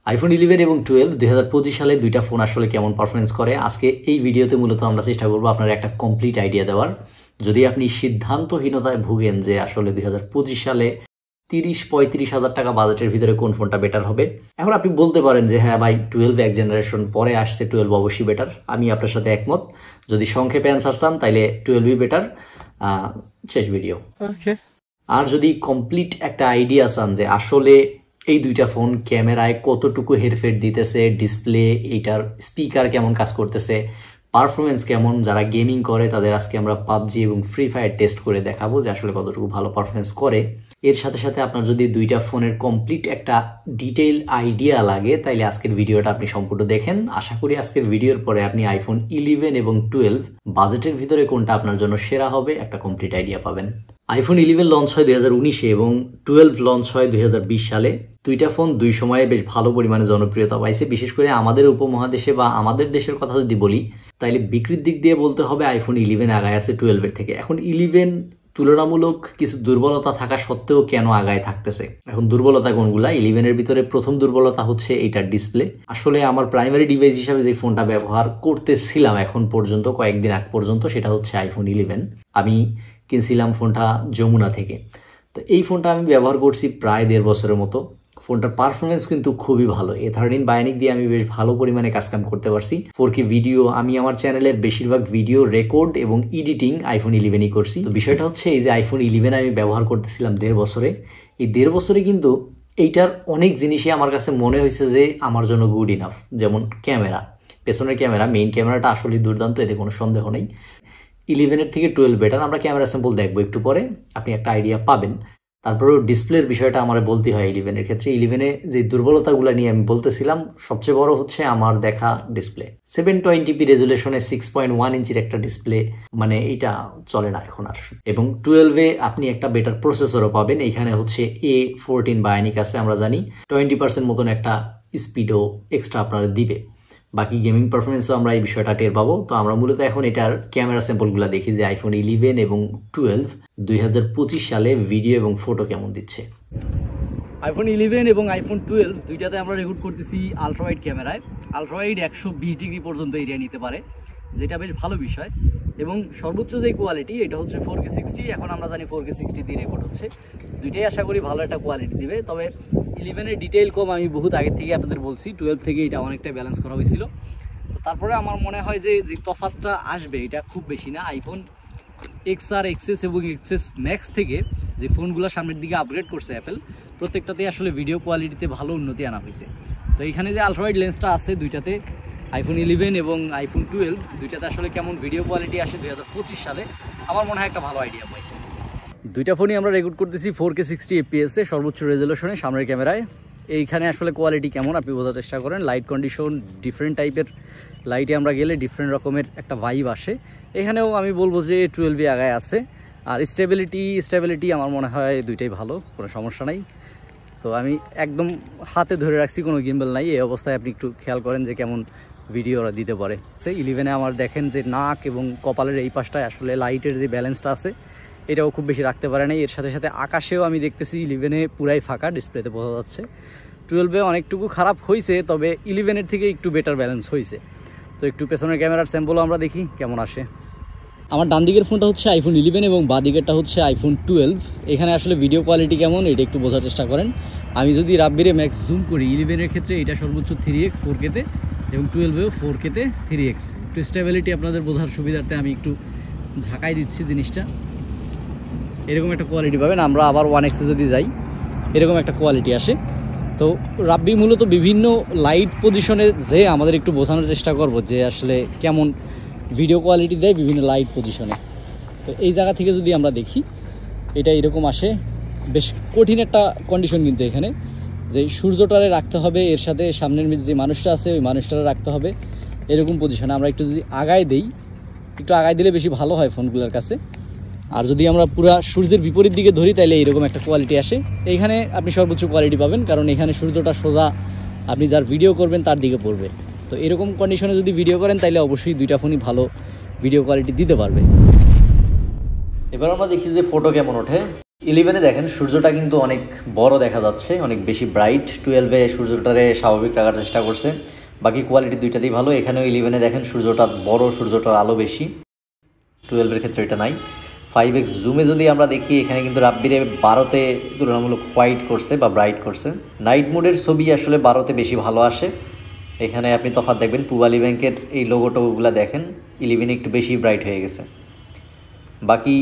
IPhone 11 এবং 12 2025 সালে দুইটা ফোন আসলে কেমন পারফরমেন্স করে আজকে এই ভিডিওতে মূলত আমরা চেষ্টা করব আপনার একটা কমপ্লিট আইডিয়া দেওয়ার। যদি আপনি সিদ্ধান্তহীনতায় ভুগেন যে আসলে 2025 সালে 30-35 হাজার টাকা বাজেটের ভিতরে কোন ফোনটা বেটার হবে, এখন আপনি বলতে পারেন যে হ্যাঁ ভাই 12 এক জেনারেশন পরে আসছে, 12 অবশ্যই বেটার। আমি আপনার সাথে একমত। যদি সংক্ষেপে অ্যান্সার চান তাইলে 12ই বেটার। শেষ ভিডিও। আর যদি কমপ্লিট একটা আইডিয়া চান যে আসলে এই দুইটা ফোন ক্যামেরায় কতটুকু হেরফের দিতেছে, ডিসপ্লে, এইটার স্পিকার কেমন কাজ করতেছে, পারফরমেন্স কেমন, যারা গেমিং করে তাদের আজকে আমরা পাবজি এবং ফ্রি ফায়ার টেস্ট করে দেখাবো যে আসলে কতটুকু ভালো পারফরমেন্স করে। এর সাথে সাথে আপনার যদি দুইটা ফোনের কমপ্লিট একটা ডিটেইল আইডিয়া লাগে তাইলে আজকের ভিডিওটা আপনি সম্পূর্ণ দেখেন। আশা করি আজকের ভিডিওর পরে আপনি আইফোন 11 এবং 12 বাজেটের ভিতরে কোনটা আপনার জন্য সেরা হবে একটা কমপ্লিট আইডিয়া পাবেন। আইফোন 11 লঞ্চ হয় 2019-এ এবং 12 লঞ্চ হয় 2020 সালে। দুইটা ফোন দুই সময়ে বেশ ভালো পরিমাণে জনপ্রিয়তা পাইছে। বিশেষ করে আমাদের উপমহাদেশে বা আমাদের দেশের কথা যদি বলি তাইলে বিক্রির দিক দিয়ে বলতে হবে আইফোন 11 আগায় আছে 12-এর থেকে। এখন 11 তুলনামূলক কিছু দুর্বলতা থাকা সত্ত্বেও কেন আগায় থাকতেছে? এখন দুর্বলতা কোনগুলা? 11-এর ভিতরে প্রথম দুর্বলতা হচ্ছে এটার ডিসপ্লে। আসলে আমার প্রাইমারি ডিভাইস হিসাবে যে ফোনটা ব্যবহার করতেছিলাম এখন পর্যন্ত, কয়েকদিন আগ পর্যন্ত, সেটা হচ্ছে আইফোন 11। আমি কিনছিলাম ফোনটা যমুনা থেকে। তো এই ফোনটা আমি ব্যবহার করছি প্রায় 1.5 বছরের মতো। ফোনটার পারফরমেন্স কিন্তু খুবই ভালো। A13 বায়োনিক দিয়ে আমি বেশ ভালো পরিমাণে কাজকাম করতে পারছি। 4K ভিডিও, আমি আমার চ্যানেলের বেশিরভাগ ভিডিও রেকর্ড এবং এডিটিং আইফোন 11ই করছি। তো বিষয়টা হচ্ছে এই যে আইফোন 11 আমি ব্যবহার করতেছিলাম 1.5 বছরে। এই 1.5 বছরে কিন্তু এইটার অনেক জিনিসই আমার কাছে মনে হয়েছে যে আমার জন্য গুড ইনাফ। যেমন ক্যামেরা, পেছনের ক্যামেরা, মেইন ক্যামেরাটা আসলে দুর্দান্ত, এতে কোনো সন্দেহ নেই। 11-এর থেকে 12 বেটার। আমরা ক্যামেরা স্যাম্পল দেখবো একটু পরে, আপনি একটা আইডিয়া পাবেন। তারপরেও ডিসপ্লের বিষয়টা আমার বলতে হয় 11-এর ক্ষেত্রে। 11-এ যে দুর্বলতাগুলো নিয়ে আমি বলতেছিলাম, সবচেয়ে বড় হচ্ছে আমার দেখা ডিসপ্লে। 720p রেজুলেশনে 6.1 ইঞ্চির একটা ডিসপ্লে, মানে এটা চলে না এখন আর। এবং 12-এ আপনি একটা বেটার প্রসেসরও পাবেন। এখানে হচ্ছে A14 বায়োনিক আছে, আমরা জানি 20% মতন একটা স্পিডও এক্সট্রা আপনারা দিবে। বাকি গেমিং পারফরমেন্সও আমরা এই বিষয়টা টের পাবো। তো আমরা মূলত এখন এটার ক্যামেরা স্যাম্পলগুলো দেখি যে আইফোন 11 এবং 12 2025 সালে ভিডিও এবং ফটো কেমন দিচ্ছে। আইফোন 11 এবং আইফোন 12 দুইটাতে আমরা রেকর্ড করতেছি আলট্রাওয়াইড ক্যামেরায়। আলট্রাওয়াইড 120 ডিগ্রি পর্যন্ত এরিয়া নিতে পারে, যেটা বেশ ভালো বিষয়। এবং সর্বোচ্চ যে কোয়ালিটি এটা হচ্ছে 4K 60। এখন আমরা জানি 4K 60 দিয়ে রেকর্ড হচ্ছে। দুইটাই আশা করি ভালো একটা কোয়ালিটি দিবে। তবে 11-এর ডিটেইল কম, আমি বহুত আগে থেকে আপনাদের বলছি। 12 থেকে এটা অনেকটাই ব্যালেন্স করা হয়েছিল। তো তারপরে আমার মনে হয় যে যে তফাৎটা আসবে এটা খুব বেশি না। আইফোন XR, XS এবং XS ম্যাক্স থেকে যে ফোনগুলো সামনের দিকে আপগ্রেড করছে অ্যাপেল, প্রত্যেকটাতে আসলে ভিডিও কোয়ালিটিতে ভালো উন্নতি আনা হয়েছে। তো এখানে যে আলট্রাওয়াইড লেন্সটা আছে দুইটাতে, আইফোন 11 এবং আইফোন 12 দুইটাতে আসলে কেমন ভিডিও কোয়ালিটি আসে 2025 সালে, আমার মনে হয় একটা ভালো আইডিয়া পাইছে। দুইটা ফোনই আমরা রেকর্ড করতেছি 4K 60 FPS এ সর্বোচ্চ রেজুলেশনে সামনের ক্যামেরায়। এইখানে আসলে কোয়ালিটি কেমন আপনি বোঝার চেষ্টা করেন। লাইট কন্ডিশন, ডিফারেন্ট টাইপের লাইটে আমরা গেলে ডিফারেন্ট রকমের একটা ভাইব আসে। এখানেও আমি বলবো যে 12 আগায় আছে। আর স্টেবিলিটি আমার মনে হয় দুইটাই ভালো, কোনো সমস্যা নাই। তো আমি একদম হাতে ধরে রাখছি, কোনো গিম্বল নাই। এই অবস্থায় আপনি একটু খেয়াল করেন যে কেমন ভিডিও ওরা দিতে পারে। সেই 11-এ আমার দেখেন যে নাক এবং কপালের এই পাশটায় আসলে লাইটের যে ব্যালেন্সটা আছে এটাও খুব বেশি রাখতে পারে নাই। এর সাথে সাথে আকাশেও আমি দেখতেছি 11-এ পুরাই ফাঁকা, ডিসপ্লেতে বোঝা যাচ্ছে। 12-এ অনেকটুকু খারাপ হয়েছে, তবে 11-এর থেকে একটু বেটার ব্যালেন্স হয়েছে। তো একটু পেছনের ক্যামেরার স্যাম্পলও আমরা দেখি কেমন আসে। আমার ডান দিকের ফোনটা হচ্ছে আইফোন 11 এবং বাঁ দিকেরটা হচ্ছে আইফোন 12। এখানে আসলে ভিডিও কোয়ালিটি কেমন এটা একটু বোঝার চেষ্টা করেন। আমি যদি রাব্বিরে ম্যাক্স জুম করি, 11-এর ক্ষেত্রে এটা সর্বোচ্চ 3x 4K-তে এবং 12-এও 4K-তে 3x। একটু স্টেবিলিটি আপনাদের বোঝার সুবিধার্থে আমি একটু ঝাঁকাই দিচ্ছি জিনিসটা। এরকম একটা কোয়ালিটি পাবেন। আমরা আবার 1x-এ যদি যাই এরকম একটা কোয়ালিটি আসে। তো রাব্বি মূলত বিভিন্ন লাইট পজিশনে যে আমাদের একটু বোঝানোর চেষ্টা করব যে আসলে কেমন ভিডিও কোয়ালিটি দেয় বিভিন্ন লাইট পজিশনে। তো এই জায়গা থেকে যদি আমরা দেখি এটা এরকম আসে। বেশ কঠিন একটা কন্ডিশন কিন্তু এখানে, যে সূর্যটারে রাখতে হবে, এর সাথে সামনের যে মানুষটা আছে ওই মানুষটারে রাখতে হবে এরকম পজিশনে। আমরা একটু যদি আগায় দেই, একটু আগায় দিলে বেশি ভালো হয় ফোনগুলোর কাছে। আর যদি আমরা পুরা সূর্যের বিপরীত দিকে ধরি তাহলে এইরকম একটা কোয়ালিটি আসে। এইখানে আপনি সর্বোচ্চ কোয়ালিটি পাবেন, কারণ এখানে সূর্যটা সোজা আপনি যার ভিডিও করবেন তার দিকে পড়বে। তো এরকম কন্ডিশনে যদি ভিডিও করেন তাহলে অবশ্যই দুইটা ফোনই ভালো ভিডিও কোয়ালিটি দিতে পারবে। এবার আমরা দেখি যে ফটো কেমন ওঠে। 11-এ দেখেন সূর্যটা কিন্তু অনেক বড় দেখা যাচ্ছে, অনেক বেশি ব্রাইট। 12-এ সূর্যটারে স্বাভাবিক রাখার চেষ্টা করছে, বাকি কোয়ালিটি দুইটাতেই ভালো। এখানেও 11-এ দেখেন সূর্যটা বড়, সূর্যটার আলো বেশি। 12-এর ক্ষেত্রে এটা নাই। 5x জুমে যদি আমরা দেখি, এখানে কিন্তু রাব্বিরে 12-তে তুলনামূলক হোয়াইট করছে বা ব্রাইট করছে। নাইট মোডের ছবি আসলে 12-তে বেশি ভালো আসে। এখানে আপনি তফাৎ দেখবেন, পূবালী ব্যাংকের এই লোগোটোগুলো দেখেন 11-এ একটু বেশি ব্রাইট হয়ে গেছে। বাকি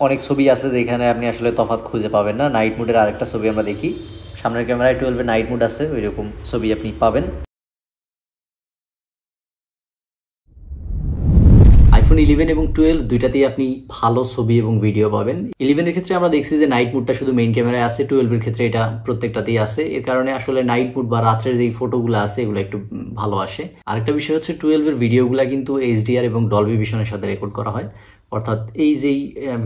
অনেক ছবি আছে যেখানে আপনি আসলে তফাৎ খুঁজে পাবেন না। নাইট মোডের আরেকটা ছবি আমরা দেখি, সামনের ক্যামেরায় 12-এ নাইট মোড আছে, ওই রকম ছবি আপনি পাবেন। আইফোন 11 এবং 12 দুইটাতেই আপনি ভালো ছবি এবং ভিডিও পাবেন। 11-এর ক্ষেত্রে আমরা দেখছি যে নাইট মোডটা শুধু মেইন ক্যামেরায় আছে, 12-এর ক্ষেত্রে এটা প্রত্যেকটাতেই আছে। এর কারণে আসলে নাইট মোড বা রাত্রের যে ফটোগুলো আছে এগুলো একটু ভালো আসে। আরেকটা বিষয় হচ্ছে 12-এর ভিডিওগুলো কিন্তু এইচডিআর এবং ডলবি ভিশনের সাথে রেকর্ড করা হয়, অর্থাৎ এই যেই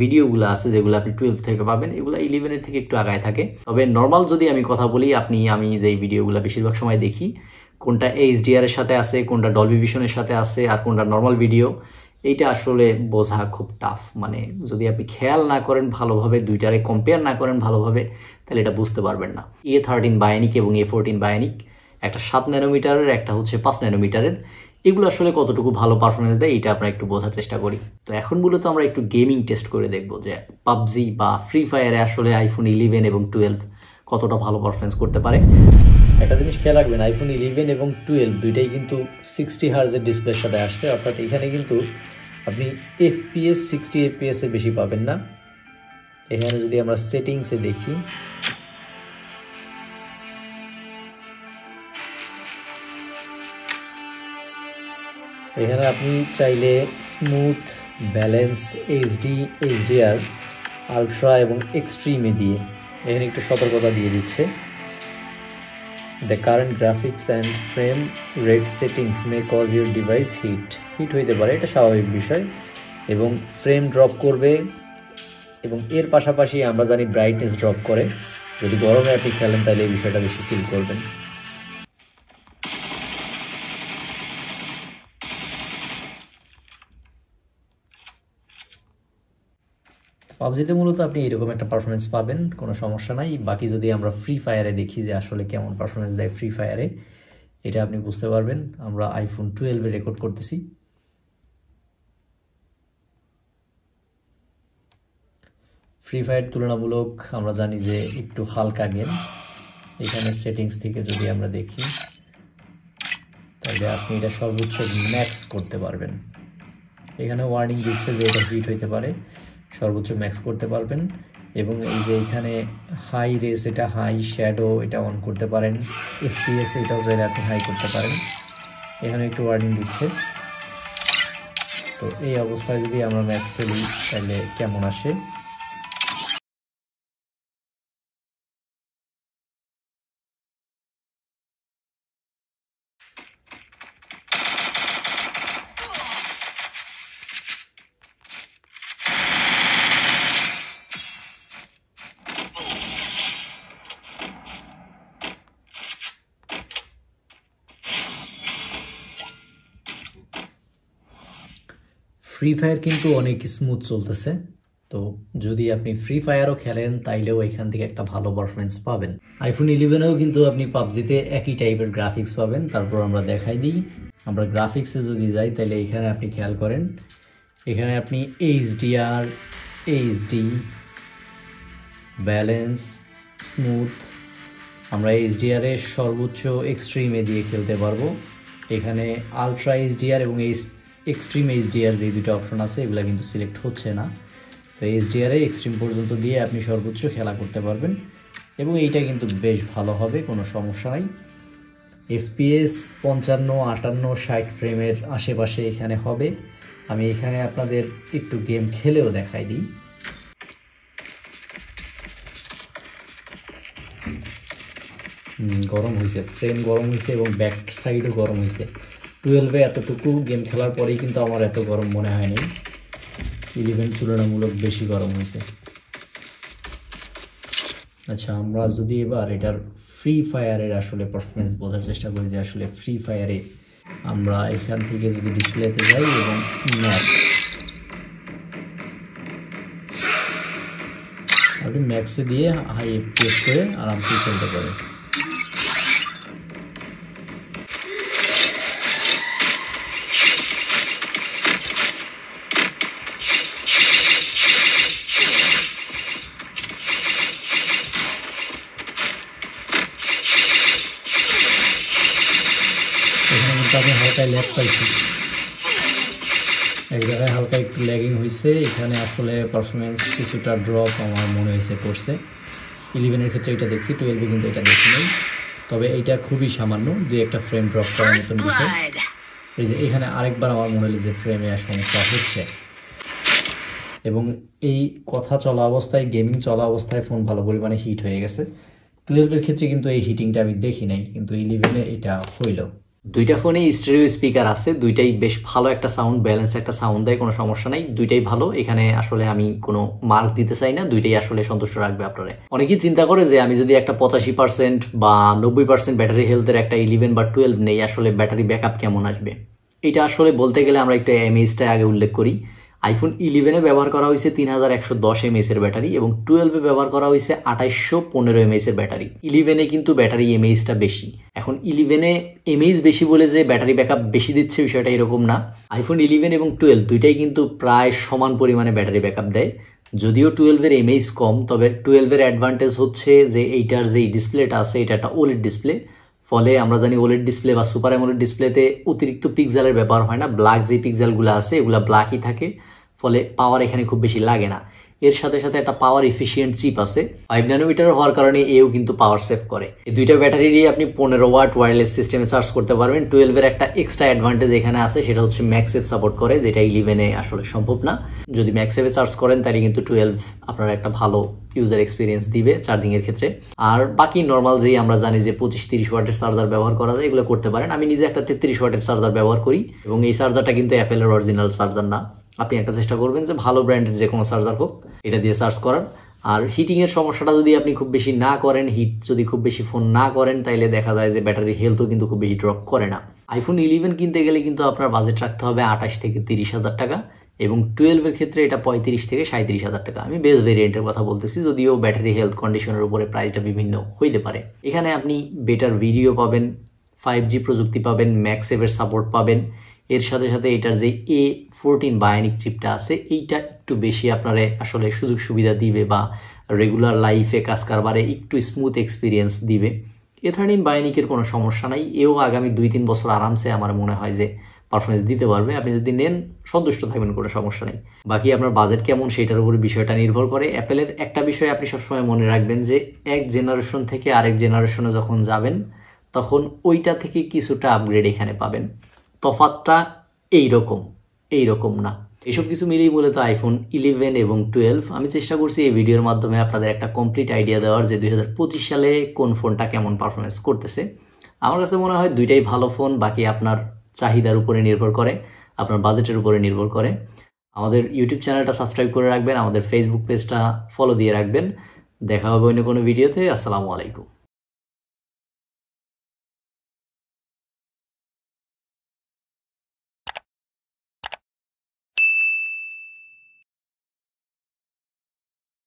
ভিডিওগুলো আছে যেগুলো আপনি 12 থেকে পাবেন, এগুলো 11-এর থেকে একটু আগায় থাকে। তবে নর্মাল যদি আমি কথা বলি, আমি যেই ভিডিওগুলো বেশিরভাগ সময় দেখি, কোনটা এইচডিআর এর সাথে আছে, কোনটা ডলবি ভিশনের সাথে আছে, আর কোনটা নর্মাল ভিডিও, এইটা আসলে বোঝা খুব টাফ। মানে যদি আপনি খেয়াল না করেন ভালোভাবে, দুইটারে কম্পেয়ার না করেন ভালোভাবে, তাহলে এটা বুঝতে পারবেন না। A13 বায়োনিক এবং A14 বায়োনিক, একটা 7 ন্যানোমিটারের, একটা হচ্ছে 5 ন্যানোমিটারের, এগুলো আসলে কতটুকু ভালো পারফরমেন্স দেয় এটা আমরা একটু বোঝার চেষ্টা করি। তো এখন মূলত আমরা একটু গেমিং টেস্ট করে দেখব যে পাবজি বা ফ্রি ফায়ারে আসলে আইফোন 11 এবং 12 কতটা ভালো পারফরমেন্স করতে পারে। একটা জিনিস খেয়াল রাখবেন, আইফোন 11 এবং 12 দুইটাই কিন্তু 60 হার্জের ডিসপ্লের সাথে আসছে, অর্থাৎ এখানে কিন্তু আপনি FPS 60 FPS এর বেশি পাবেন না। এখানে যদি আমরা সেটিংসে দেখি, এখানে আপনি চাইলে smooth, balance, HD, HDR, ultra এবং এক্সট্রিমে দিয়ে এখানে একটু সতর্কতা দিয়ে দিচ্ছে। The current graphics and frame rate settings may cause your device heat হইতে পারে, এটা স্বাভাবিক বিষয়, এবং ফ্রেম ড্রপ করবে, এবং এর পাশাপাশি আমরা জানি ব্রাইটনেস ড্রপ করে। যদি গরমে আপনি খেলেন তাহলে এই বিষয়টা বেশি ফিল করবেন। পাবজিতে মূলত আপনি এরকম একটা পারফরমেন্স পাবেন, কোনো সমস্যা নাই। বাকি যদি আমরা ফ্রি ফায়ারে দেখি যে আসলে কেমন পারফরমেন্স দেয় ফ্রি ফায়ারে, এটা আপনি বুঝতে পারবেন। আমরা আইফোন 12-এ রেকর্ড করতেছি। ফ্রি ফায়ার তুলনামূলক আমরা জানি যে একটু হালকা গেম। এখানে সেটিংস থেকে যদি আমরা দেখি, তাহলে আপনি এটা সর্বোচ্চ ম্যাক্স করতে পারবেন। এখানে ওয়ার্নিং দিচ্ছে যে এটা হিট হইতে পারে, সর্বোচ্চ ম্যাক্স করতে পারবেন। এবং এই যে এখানে হাই রেস, এটা হাই শ্যাডো, এটা অন করতে পারেন। FPS এটাও চাইলে আপনি হাই করতে পারেন। এখানে একটু ওয়ার্নিং দিচ্ছে। তো এই অবস্থায় যদি আমরা ম্যাচ খেলি তাহলে কেমন আসে। ফ্রি ফায়ার কিন্তু অনেক স্মুথ চলতেছে। তো যদি আপনি ফ্রি ফায়ারও খেলেন তাইলেও এখান থেকে একটা ভালো পারফরমেন্স পাবেন। আইফোন 11-এও কিন্তু আপনি পাবজিতে একই টাইপের গ্রাফিক্স পাবেন। তারপর আমরা দেখাই দিই, আমরা গ্রাফিক্সে যদি যাই তাহলে এখানে আপনি খেয়াল করেন, এখানে আপনি এইচডিআর, এইচডি, ব্যালেন্স, স্মুথ, আমরা এইচডিআর এর সর্বোচ্চ এক্সট্রিমে দিয়ে খেলতে পারবো। এখানে আলট্রা এইচডিআর এবং এক্সট্রিম এইচডিআর যে দুটো অপশন আছে এগুলো কিন্তু সিলেক্ট হচ্ছে না। তো এইচডিআর এ এক্সট্রিম পর্যন্ত দিয়ে আপনি সর্বোচ্চ খেলা করতে পারবেন, এবং এইটা কিন্তু বেশ ভালো হবে, কোনো সমস্যা নাই। FPS 55, 58, 60 ফ্রেমের আশেপাশে এখানে হবে। আমি এখানে আপনাদের একটু গেম খেলেও দেখাই দিই। গরম হয়েছে, ফ্রেম গরম হয়েছে এবং ব্যাক সাইডও গরম হয়েছে। 12-এ এতটুকু গেম খেলার পরেই কিন্তু আমার এত গরম মনে হয়নি। 11 তুলনামূলক বেশি গরম হয়েছে। আচ্ছা, আমরা যদি এবার এটার ফ্রি ফায়ারের আসলে পারফরমেন্স বোঝার চেষ্টা করি যে আসলে ফ্রি ফায়ারে আমরা এখান থেকে যদি ডিসপ্লেতে যাই এবং ম্যাপ, আপনি ম্যাক্সে দিয়ে হাই এফপিএস করে আরামসে খেলতে পারে। এখানে কিন্তু আমি হালকা ল্যাগ পাইছি, এক জায়গায় হালকা একটু ল্যাগিং হয়েছে, এখানে আসলে পারফরমেন্স কিছুটা ড্রপ আমার মনে হয়েছে করছে। 11-এর ক্ষেত্রে এটা দেখছি, 12-এ কিন্তু এটা দেখি নেই, তবে এইটা খুবই সামান্য, দুই একটা ফ্রেম ড্রপ করার মতন বিষয়। এই যে এখানে আরেকবার আমার মনে হলো যে ফ্রেমে সমস্যা হচ্ছে, এবং এই কথা চলা অবস্থায়, গেমিং চলা অবস্থায় ফোন ভালো পরিমাণে হিট হয়ে গেছে। 12-এর ক্ষেত্রে কিন্তু এই হিটিংটা আমি দেখি নাই, কিন্তু 11-এ এটা হইল। দুইটা ফোনে স্টেরিও স্পিকার আছে, দুইটাই বেশ ভালো একটা সাউন্ড, ব্যালেন্স একটা সাউন্ড দেয়, কোনো সমস্যা নাই, দুইটাই ভালো। এখানে আসলে আমি কোনো মার্ক দিতে চাই না, দুইটাই আসলে সন্তুষ্ট রাখবে আপনারা। অনেকেই চিন্তা করে যে আমি যদি একটা 85% বা 90% ব্যাটারি হেলথের একটা 11 বা 12 নেই, আসলে ব্যাটারি ব্যাকআপ কেমন আসবে। এটা আসলে বলতে গেলে আমরা একটু এমএএইচটা আগে উল্লেখ করি। আইফোন 11-এ ব্যবহার করা হয়েছে 3110 এমএএইচ এর ব্যাটারি, এবং 12-এ ব্যবহার করা হয়েছে 2815 এমএএইচ এর ব্যাটারি। 11-এ কিন্তু ব্যাটারি এমএএইচটা বেশি। এখন 11-এ এমএএইচ বেশি বলে যে ব্যাটারি ব্যাকআপ বেশি দিচ্ছে, বিষয়টা এরকম না। আইফোন 11 এবং 12 দুইটাই কিন্তু প্রায় সমান পরিমাণে ব্যাটারি ব্যাকআপ দেয়। যদিও 12-এর এমএএইচ কম, তবে 12-এর অ্যাডভান্টেজ হচ্ছে যে এইটার যে ডিসপ্লেটা আছে, এটা একটা ওলেড ডিসপ্লে। ফলে আমরা জানি ওলেড ডিসপ্লে বা সুপার অ্যামোলেড ডিসপ্লেতে অতিরিক্ত পিক্সেলের ব্যবহার হয় না, ব্ল্যাক যে পিক্সেলগুলো আছে এগুলো ব্ল্যাকই থাকে, ফলে পাওয়ার এখানে খুব বেশি লাগে না। এর সাথে সাথে একটা পাওয়ার এফিসিয়েন্ট চিপ আছে 5 ন্যানোমিটার হওয়ার কারণে এও কিন্তু পাওয়ার সেভ করে। এই দুইটা ব্যাটারি দিয়ে আপনি 15 ওয়াট ওয়্যারলেস সিস্টেমে চার্জ করতে পারবেন। 12-এর একটা এক্সট্রা অ্যাডভান্টেজ এখানে আছে, সেটা হচ্ছে ম্যাক্সেভ সাপোর্ট করে, যেটা 11-এ আসলে সম্ভব না। যদি ম্যাক্সেভে চার্জ করেন তাহলে কিন্তু 12 আপনার একটা ভালো ইউজার এক্সপিরিয়েন্স দিবে চার্জিং এর ক্ষেত্রে। আর বাকি নর্মাল যেই আমরা জানি যে 25-30 ওয়াটের চার্জার ব্যবহার করা যায়, এগুলো করতে পারেন। আমি নিজে একটা 33 ওয়াটের চার্জার ব্যবহার করি, এবং এই চার্জারটা কিন্তু অ্যাপেলের অরিজিনাল চার্জার না। আপনি একটা চেষ্টা করবেন যে ভালো ব্র্যান্ডের যে কোনো চার্জার হোক, এটা দিয়ে চার্জ করার। আর হিটিংয়ের সমস্যাটা যদি আপনি খুব বেশি না করেন, হিট যদি খুব বেশি ফোন না করেন, তাইলে দেখা যায় যে ব্যাটারি হেলথও কিন্তু খুব বেশি ড্রপ করে না। আইফোন 11 কিনতে গেলে কিন্তু আপনার বাজেট রাখতে হবে 28 থেকে 30 হাজার টাকা, এবং 12-এর ক্ষেত্রে এটা 35 থেকে 37 হাজার টাকা। আমি বেস ভেরিয়েন্টের কথা বলতেছি, যদিও ব্যাটারি হেলথ কন্ডিশনের উপরে প্রাইসটা বিভিন্ন হইতে পারে। এখানে আপনি বেটার ভিডিও পাবেন, 5G প্রযুক্তি পাবেন, ম্যাক্সেভের সাপোর্ট পাবেন। এর সাথে সাথে এটার যে A14 বায়োনিক চিপটা আছে, এইটা একটু বেশি আপনারে আসলে সুযোগ সুবিধা দিবে, বা রেগুলার লাইফে কাজ কারবারে একটু স্মুথ এক্সপিরিয়েন্স দিবে। A13 বায়োনিকের কোনো সমস্যা নাই, এও আগামী 2-3 বছর আরামসে আমার মনে হয় যে পারফরমেন্স দিতে পারবে। আপনি যদি নেন সন্তুষ্ট থাকবেন, কোনো সমস্যা নেই। বাকি আপনার বাজেট কেমন সেটার উপরে বিষয়টা নির্ভর করে। অ্যাপেলের একটা বিষয় আপনি সবসময় মনে রাখবেন যে এক জেনারেশন থেকে আরেক জেনারেশনে যখন যাবেন, তখন ওইটা থেকে কিছুটা আপগ্রেড এখানে পাবেন। তফাৎটা এইরকম না। এসব কিছু মিলিয়ে মূলত আইফোন 11 এবং 12 আমি চেষ্টা করছি এই ভিডিওর মাধ্যমে আপনাদের একটা কমপ্লিট আইডিয়া দেওয়ার, যে 2025 সালে কোন ফোনটা কেমন পারফরমেন্স করতেছে। আমার কাছে মনে হয় দুইটাই ভালো ফোন, বাকি আপনার চাহিদার উপরে নির্ভর করে, আপনার বাজেটের উপরে নির্ভর করে। আমাদের ইউটিউব চ্যানেলটা সাবস্ক্রাইব করে রাখবেন, আমাদের ফেসবুক পেজটা ফলো দিয়ে রাখবেন। দেখা হবে অন্য কোনো ভিডিওতে। আসসালামু আলাইকুম।